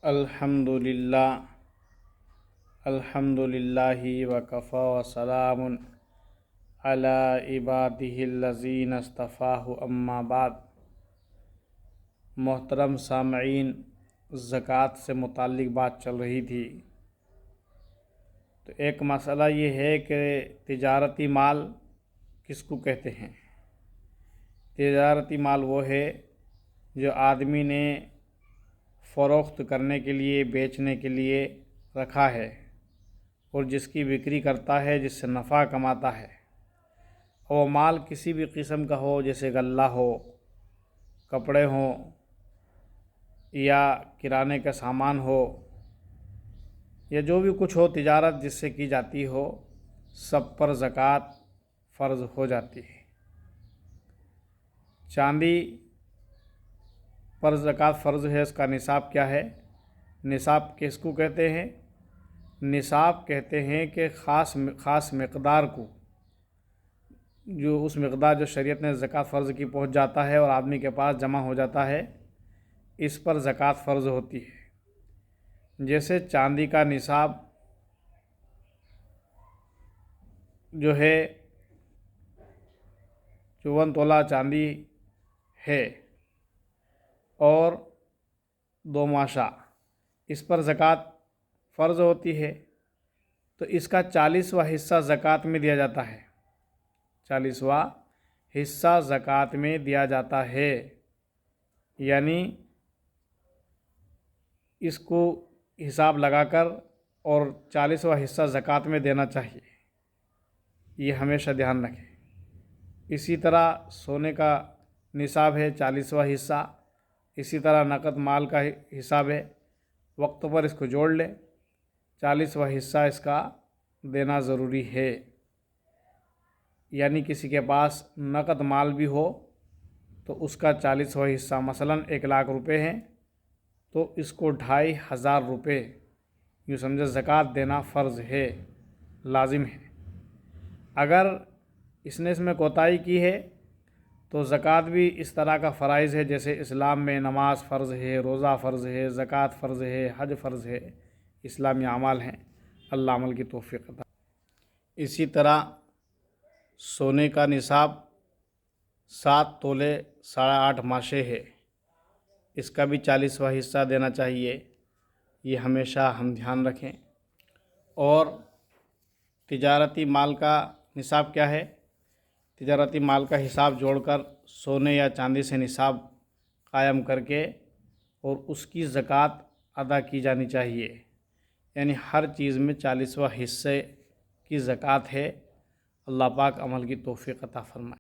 الحمدللہ الحمدللہ وکفی وسلام علی عبادہ الذین اصطفاہ اما بعد۔ محترم سامعین، زکوٰۃ سے متعلق بات چل رہی تھی، تو ایک مسئلہ یہ ہے کہ تجارتی مال کس کو کہتے ہیں؟ تجارتی مال وہ ہے جو آدمی نے فروخت کرنے کے لیے، بیچنے کے لیے رکھا ہے اور جس کی بکری کرتا ہے، جس سے نفع کماتا ہے۔ وہ مال کسی بھی قسم کا ہو، جیسے غلہ ہو، کپڑے ہوں یا کرانے کا سامان ہو، یا جو بھی کچھ ہو، تجارت جس سے کی جاتی ہو، سب پر زکوٰۃ فرض ہو جاتی ہے۔ چاندی پر زکوٰۃ فرض ہے، اس کا نصاب کیا ہے؟ نصاب کس کو کہتے ہیں؟ نصاب کہتے ہیں کہ خاص مقدار کو، جو اس مقدار جو شریعت نے زکوٰۃ فرض کی پہنچ جاتا ہے اور آدمی کے پاس جمع ہو جاتا ہے، اس پر زکوٰۃ فرض ہوتی ہے۔ جیسے چاندی کا نصاب جو ہے 54 تولہ چاندی ہے اور 2 ماشا، اس پر زکوٰۃ فرض ہوتی ہے، تو اس کا 40واں حصہ زکوٰۃ میں دیا جاتا ہے۔ 40واں حصہ زکوٰۃ میں دیا جاتا ہے، یعنی اس کو حساب لگا کر اور 40واں حصہ زکوٰۃ میں دینا چاہیے، یہ ہمیشہ دھیان رکھیں۔ اسی طرح سونے کا نصاب ہے 40واں حصہ، اسی طرح نقد مال کا حساب ہے، وقت پر اس کو جوڑ لے، 40واں حصہ اس کا دینا ضروری ہے۔ یعنی کسی کے پاس نقد مال بھی ہو تو اس کا 40واں حصہ، مثلاً 1 لاکھ روپے ہیں تو اس کو 2500 روپے یوں سمجھے زکوٰۃ دینا فرض ہے، لازم ہے۔ اگر اس نے اس میں کوتاہی کی ہے تو زکوٰۃ بھی اس طرح کا فرائض ہے، جیسے اسلام میں نماز فرض ہے، روزہ فرض ہے، زکوٰۃ فرض ہے، حج فرض ہے، اسلامی اعمال ہیں۔ اللہ عمل کی توفیق عطا۔ اسی طرح سونے کا نصاب 7 تولے 8.5 ماشے ہے، اس کا بھی 40واں حصہ دینا چاہیے، یہ ہمیشہ ہم دھیان رکھیں۔ اور تجارتی مال کا نصاب کیا ہے؟ تجارتی مال کا حساب جوڑ کر سونے یا چاندی سے نصاب قائم کر کے اور اس کی زکوٰۃ ادا کی جانی چاہیے، یعنی ہر چیز میں 40واں حصے کی زکوٰۃ ہے۔ اللہ پاک عمل کی توفیق عطا فرمائے۔